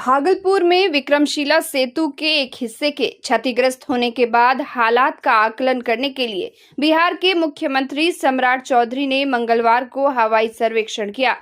भागलपुर में विक्रमशिला सेतु के एक हिस्से के क्षतिग्रस्त होने के बाद हालात का आकलन करने के लिए बिहार के मुख्यमंत्री सम्राट चौधरी ने मंगलवार को हवाई सर्वेक्षण किया।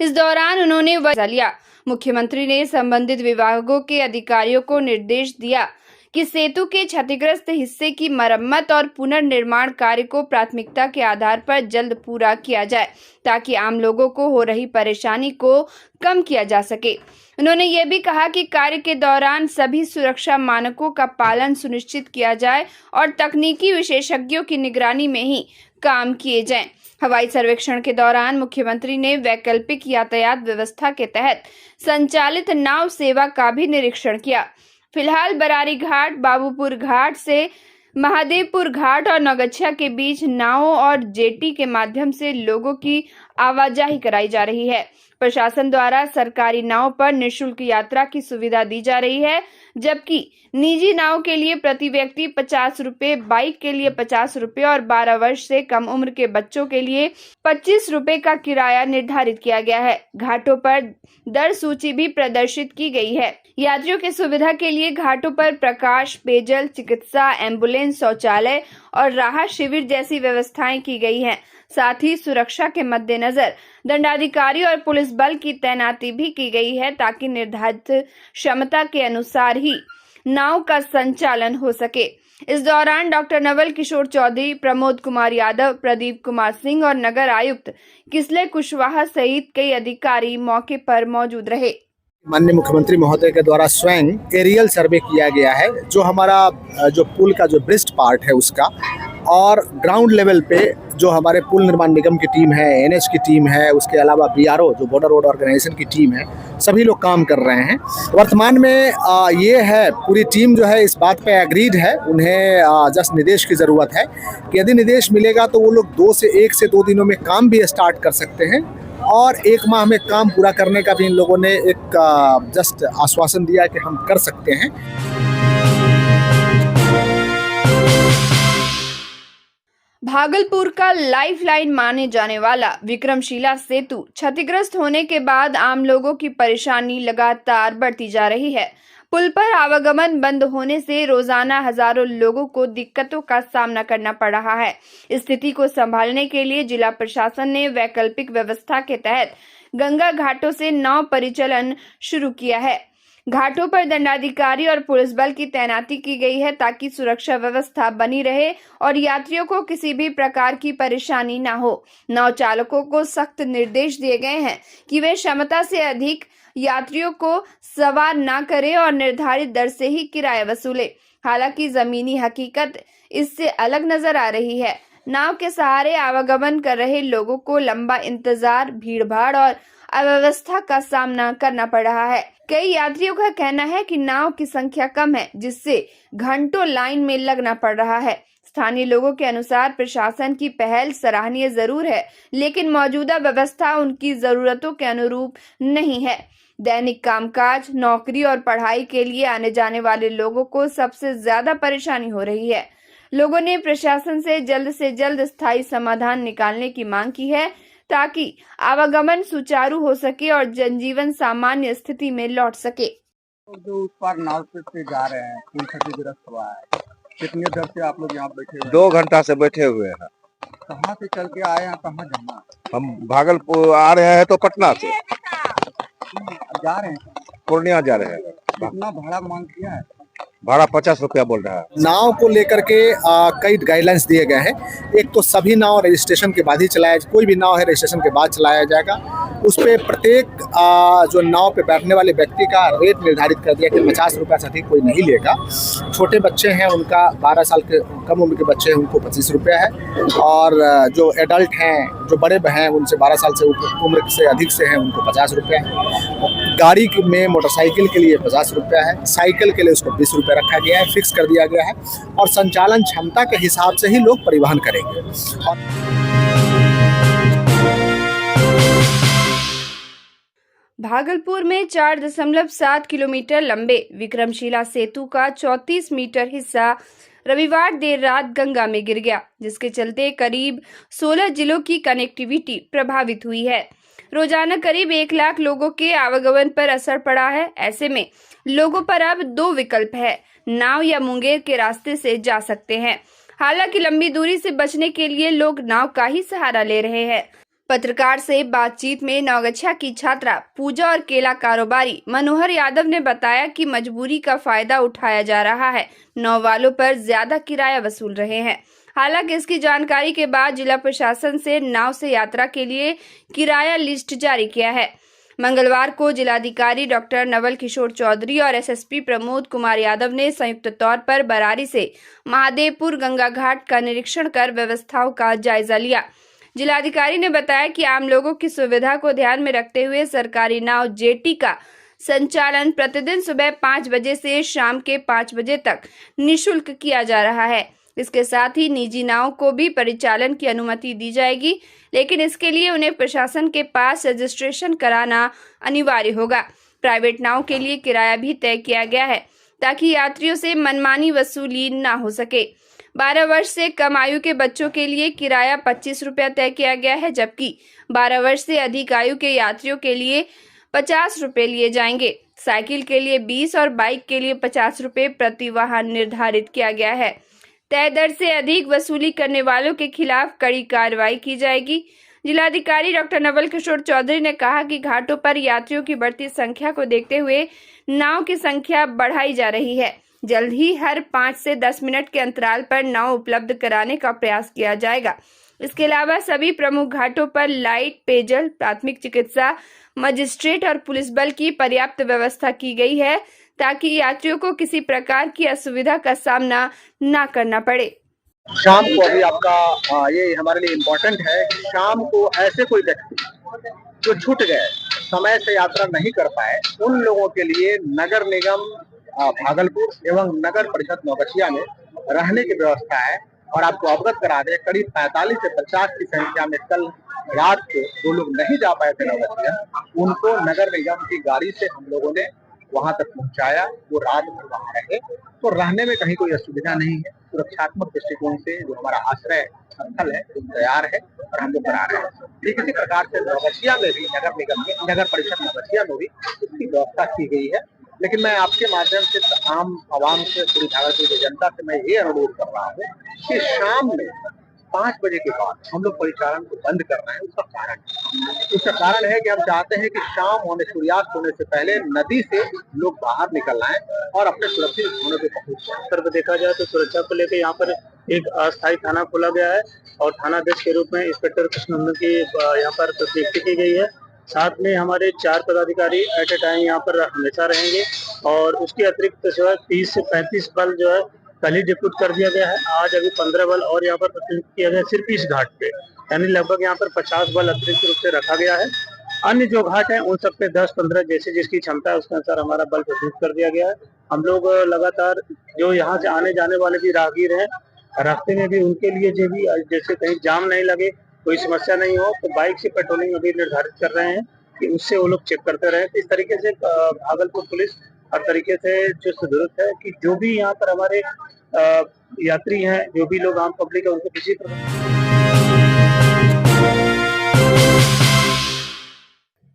इस दौरान उन्होंने जायजा लिया। मुख्यमंत्री ने संबंधित विभागों के अधिकारियों को निर्देश दिया कि सेतु के क्षतिग्रस्त हिस्से की मरम्मत और पुनर्निर्माण कार्य को प्राथमिकता के आधार पर जल्द पूरा किया जाए ताकि आम लोगों को हो रही परेशानी को कम किया जा सके। उन्होंने ये भी कहा कि कार्य के दौरान सभी सुरक्षा मानकों का पालन सुनिश्चित किया जाए और तकनीकी विशेषज्ञों की निगरानी में ही काम किए जाएं। हवाई सर्वेक्षण के दौरान मुख्यमंत्री ने वैकल्पिक यातायात व्यवस्था के तहत संचालित नाव सेवा का भी निरीक्षण किया। फिलहाल बरारी घाट, बाबूपुर घाट से महादेवपुर घाट और नौगछिया के बीच नावों और जेटी के माध्यम से लोगों की आवाजाही कराई जा रही है। प्रशासन द्वारा सरकारी नाव पर निःशुल्क यात्रा की सुविधा दी जा रही है, जबकि निजी नाव के लिए प्रति व्यक्ति 50 रुपए, बाइक के लिए 50 रुपए और 12 वर्ष से कम उम्र के बच्चों के लिए 25 रुपए का किराया निर्धारित किया गया है। घाटों पर दर सूची भी प्रदर्शित की गई है। यात्रियों की सुविधा के लिए घाटों पर प्रकाश, पेयजल, चिकित्सा, एम्बुलेंस, शौचालय और राहत शिविर जैसी व्यवस्थाएं की गई हैं। साथ ही सुरक्षा के मद्देनजर दंडाधिकारी और पुलिस बल की तैनाती भी की गई है ताकि निर्धारित क्षमता के अनुसार ही नाव का संचालन हो सके। इस दौरान डॉक्टर नवल किशोर चौधरी, प्रमोद कुमार यादव, प्रदीप कुमार सिंह और नगर आयुक्त किसले कुशवाहा सहित कई अधिकारी मौके पर मौजूद रहे। माननीय मुख्यमंत्री महोदय के द्वारा स्वयं एरियल सर्वे किया गया है, जो हमारा जो पुल का जो ब्रिस्ट पार्ट है उसका, और ग्राउंड लेवल पे जो हमारे पुल निर्माण निगम की टीम है, एनएच की टीम है, उसके अलावा बीआरओ जो बॉर्डर रोड ऑर्गेनाइजेशन की टीम है, सभी लोग काम कर रहे हैं। वर्तमान में ये है, पूरी टीम जो है इस बात पे एग्रीड है। उन्हें जस्ट निर्देश की ज़रूरत है कि यदि निर्देश मिलेगा तो वो लोग 1 से 2 दिनों में काम भी स्टार्ट कर सकते हैं, और 1 माह में काम पूरा करने का भी इन लोगों ने एक जस्ट आश्वासन दिया कि हम कर सकते हैं। भागलपुर का लाइफलाइन माने जाने वाला विक्रमशिला सेतु क्षतिग्रस्त होने के बाद आम लोगों की परेशानी लगातार बढ़ती जा रही है। पुल पर आवागमन बंद होने से रोजाना हजारों लोगों को दिक्कतों का सामना करना पड़ रहा है। स्थिति को संभालने के लिए जिला प्रशासन ने वैकल्पिक व्यवस्था के तहत गंगा घाटों से नाव परिचालन शुरू किया है। घाटों पर दंडाधिकारी और पुलिस बल की तैनाती की गई है ताकि सुरक्षा व्यवस्था बनी रहे और यात्रियों को किसी भी प्रकार की परेशानी न हो। नाव चालकों को सख्त निर्देश दिए गए हैं कि वे क्षमता से अधिक यात्रियों को सवार न करें और निर्धारित दर से ही किराया वसूले। हालांकि जमीनी हकीकत इससे अलग नजर आ रही है। नाव के सहारे आवागमन कर रहे लोगों को लंबा इंतजार, भीड़भाड़ और अव्यवस्था का सामना करना पड़ रहा है। कई यात्रियों का कहना है कि नाव की संख्या कम है, जिससे घंटों लाइन में लगना पड़ रहा है। स्थानीय लोगों के अनुसार प्रशासन की पहल सराहनीय जरूर है, लेकिन मौजूदा व्यवस्था उनकी जरूरतों के अनुरूप नहीं है। दैनिक कामकाज, नौकरी और पढ़ाई के लिए आने जाने वाले लोगों को सबसे ज्यादा परेशानी हो रही है। लोगों ने प्रशासन से जल्द स्थायी समाधान निकालने की मांग की है ताकि आवागमन सुचारू हो सके और जनजीवन सामान्य स्थिति में लौट सके। जो उस पार नाव से जा रहे हैं, पुल क्षतिग्रस्त हुआ है, कितनी देर से आप लोग यहाँ बैठे हुए? 2 घंटा से बैठे हुए हैं। कहाँ से चल के आए हैं, कहाँ जाना? हम भागलपुर आ रहे हैं तो पटना से जा रहे हैं, पूर्णिया जा रहे हैं। कितना भाड़ा मांग किया है? भाड़ा 50 रुपया बोल रहा है। नाव को लेकर के कई गाइडलाइंस दिए गए हैं। एक तो सभी नाव रजिस्ट्रेशन के बाद ही चलाया, कोई भी नाव है रजिस्ट्रेशन के बाद चलाया जाएगा। उस पर प्रत्येक जो नाव पे बैठने वाले व्यक्ति का रेट निर्धारित कर दिया कि 50 रुपये से अधिक कोई नहीं लेगा। छोटे बच्चे हैं उनका 12 साल के कम उम्र के बच्चे हैं उनको 25 रुपया है, और जो एडल्ट हैं, जो बड़े हैं, उनसे 12 साल से उम्र से अधिक से हैं उनको 50 रुपया है। गाड़ी में मोटरसाइकिल के लिए 50 रुपया है, साइकिल के लिए उसको 20 रुपया रखा गया है, फिक्स कर दिया गया है, और संचालन क्षमता के हिसाब से ही लोग परिवहन करेंगे। भागलपुर में 4.7 किलोमीटर लंबे विक्रमशिला सेतु का 34 मीटर हिस्सा रविवार देर रात गंगा में गिर गया, जिसके चलते करीब 16 जिलों की कनेक्टिविटी प्रभावित हुई है। रोजाना करीब 1 लाख लोगों के आवागमन पर असर पड़ा है। ऐसे में लोगों पर अब 2 विकल्प है, नाव या मुंगेर के रास्ते से जा सकते हैं। हालांकि लंबी दूरी से बचने के लिए लोग नाव का ही सहारा ले रहे हैं। पत्रकार से बातचीत में नवगछिया की छात्रा पूजा और केला कारोबारी मनोहर यादव ने बताया कि मजबूरी का फायदा उठाया जा रहा है, नाव वालों पर ज्यादा किराया वसूल रहे हैं। हालांकि इसकी जानकारी के बाद जिला प्रशासन से नाव से यात्रा के लिए किराया लिस्ट जारी किया है। मंगलवार को जिलाधिकारी डॉक्टर नवल किशोर चौधरी और एसएसपी प्रमोद कुमार यादव ने संयुक्त तौर पर बरारी से महादेवपुर गंगा घाट का निरीक्षण कर व्यवस्थाओं का जायजा लिया। जिलाधिकारी ने बताया कि आम लोगों की सुविधा को ध्यान में रखते हुए सरकारी नाव जेटी का संचालन प्रतिदिन सुबह 5 बजे से शाम के 5 बजे तक निःशुल्क किया जा रहा है। इसके साथ ही निजी नाव को भी परिचालन की अनुमति दी जाएगी, लेकिन इसके लिए उन्हें प्रशासन के पास रजिस्ट्रेशन कराना अनिवार्य होगा। प्राइवेट नाव के लिए किराया भी तय किया गया है ताकि यात्रियों से मनमानी वसूली न हो सके। 12 वर्ष से कम आयु के बच्चों के लिए किराया 25 रुपया तय किया गया है, जबकि 12 वर्ष से अधिक आयु के यात्रियों के लिए 50 रुपये लिए जाएंगे। साइकिल के लिए 20 और बाइक के लिए 50 रुपये प्रति वाहन निर्धारित किया गया है। तय दर से अधिक वसूली करने वालों के खिलाफ कड़ी कार्रवाई की जाएगी। जिलाधिकारी डॉक्टर नवल किशोर चौधरी ने कहा कि घाटों पर यात्रियों की बढ़ती संख्या को देखते हुए नाव की संख्या बढ़ाई जा रही है। जल्द ही हर 5 से 10 मिनट के अंतराल पर नाव उपलब्ध कराने का प्रयास किया जाएगा। इसके अलावा सभी प्रमुख घाटों पर लाइट, पेयजल, प्राथमिक चिकित्सा, मजिस्ट्रेट और पुलिस बल की पर्याप्त व्यवस्था की गई है ताकि यात्रियों को किसी प्रकार की असुविधा का सामना न करना पड़े। शाम को अभी आपका ये हमारे लिए इम्पोर्टेंट है कि शाम को ऐसे कोई व्यक्ति जो छूट गए, समय से यात्रा नहीं कर पाए, उन लोगों के लिए नगर निगम भागलपुर एवं नगर परिषद नवगछिया में रहने की व्यवस्था है। और आपको अवगत करा दें, करीब 45 से 50 की संख्या में कल रात को जो लोग नहीं जा पाए थे नवगछिया, उनको नगर निगम की गाड़ी से हम लोगों ने वहां तक पहुंचाया। वो रात भर वहां रहे, तो रहने में कहीं कोई असुविधा नहीं है। सुरक्षात्मक दृष्टिकोण से जो हमारा आश्रय स्थल है वो तैयार है और हम लोग बना रहे हैं। ठीक इसी प्रकार से नवगछिया में भी नगर निगम में, नगर परिषद नवगछिया में भी इसकी व्यवस्था की गई है। लेकिन मैं आपके माध्यम से आम आवाम से, पूरी भागलपुर की जनता से मैं ये अनुरोध कर रहा हूँ कि शाम में 5 बजे के बाद हम लोग परिचालन को बंद कर रहे हैं। उसका कारण है कि हम चाहते हैं कि शाम होने, सूर्यास्त होने से पहले नदी से लोग बाहर निकल आए और अपने सुरक्षित स्थानों पे पहुंच जाए। स्तर पर देखा जाए तो सुरक्षा को लेकर यहाँ पर एक अस्थायी थाना खोला गया है और थानाध्यक्ष के रूप में इंस्पेक्टर कृष्णनंदन की यहाँ पर नियुक्ति की गई है। साथ में हमारे 4 पदाधिकारी एट ए टाइम यहाँ पर हमेशा रहेंगे और उसके अतिरिक्त जो है 30 से 35 बल जो है कल ही डिप्यूट कर दिया गया है। आज अभी 15 बल और यहाँ पर प्रतिनिधित्व किया गया सिर्फ इस घाट पे, यानी लगभग यहाँ पर 50 बल अतिरिक्त रूप से रखा गया है। अन्य जो घाट है उन सब पे 10-15 जैसे जिसकी क्षमता है उसके अनुसार हमारा बल प्रतिनिधित्व कर दिया गया है। हम लोग लगातार जो यहाँ से आने जाने वाले भी राहगीर हैं, रास्ते में भी उनके लिए जो भी जैसे कहीं जाम नहीं लगे, कोई समस्या नहीं हो, तो बाइक से पेट्रोलिंग अभी निर्धारित कर रहे हैं कि उससे वो लोग चेक करते रहे। तो इस तरीके से भागलपुर पुलिस हर तरीके से चुस्त दुरुस्त है कि जो भी यहाँ पर हमारे यात्री हैं, जो भी लोग आम पब्लिक है, उनको किसी प्रकार।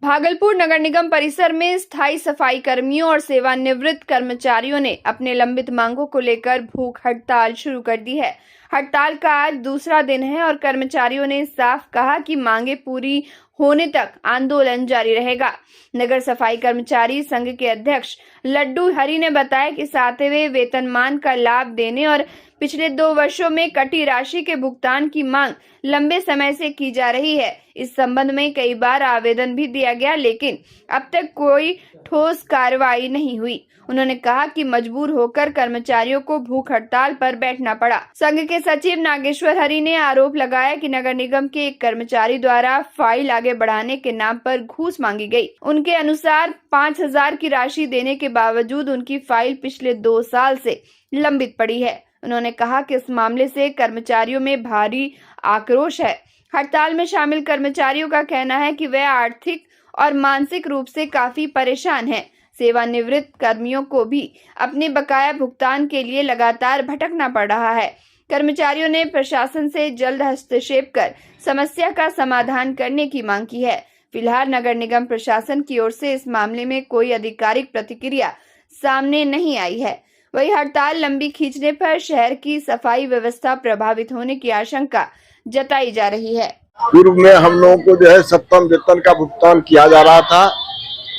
भागलपुर नगर निगम परिसर में स्थायी सफाई कर्मियों और सेवानिवृत्त कर्मचारियों ने अपने लंबित मांगों को लेकर भूख हड़ताल शुरू कर दी है। हड़ताल का आज दूसरा दिन है और कर्मचारियों ने साफ कहा कि मांगे पूरी होने तक आंदोलन जारी रहेगा। नगर सफाई कर्मचारी संघ के अध्यक्ष लड्डू हरी ने बताया कि 7वें वेतनमान का लाभ देने और पिछले 2 वर्षों में कटी राशि के भुगतान की मांग लंबे समय से की जा रही है। इस संबंध में कई बार आवेदन भी दिया गया, लेकिन अब तक कोई ठोस कार्रवाई नहीं हुई। उन्होंने कहा कि मजबूर होकर कर्मचारियों को भूख हड़ताल पर बैठना पड़ा। संघ के सचिव नागेश्वर हरि ने आरोप लगाया कि नगर निगम के एक कर्मचारी द्वारा फाइल आगे बढ़ाने के नाम पर घूस मांगी गई। उनके अनुसार 5,000 की राशि देने के बावजूद उनकी फाइल पिछले 2 साल से लंबित पड़ी है। उन्होंने कहा कि इस मामले से कर्मचारियों में भारी आक्रोश है। हड़ताल में शामिल कर्मचारियों का कहना है कि वे आर्थिक और मानसिक रूप से काफी परेशान हैं। सेवानिवृत्त कर्मियों को भी अपने बकाया भुगतान के लिए लगातार भटकना पड़ रहा है। कर्मचारियों ने प्रशासन से जल्द हस्तक्षेप कर समस्या का समाधान करने की मांग की है। फिलहाल नगर निगम प्रशासन की ओर से इस मामले में कोई आधिकारिक प्रतिक्रिया सामने नहीं आई है। वही हड़ताल लंबी खींचने पर शहर की सफाई व्यवस्था प्रभावित होने की आशंका जताई जा रही है। पूर्व में हम लोगों को जो है सप्तम वेतन का भुगतान किया जा रहा था,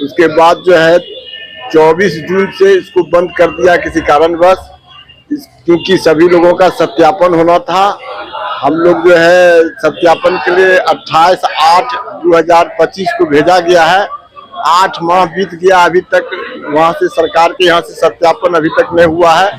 उसके बाद जो है 24 जून से इसको बंद कर दिया किसी कारणवश, क्योंकि सभी लोगों का सत्यापन होना था। हम लोग जो है सत्यापन के लिए 28/8/2025 को भेजा गया है। 8 माह बीत गया, अभी तक वहां से सरकार के यहाँ से सत्यापन अभी तक नहीं हुआ है।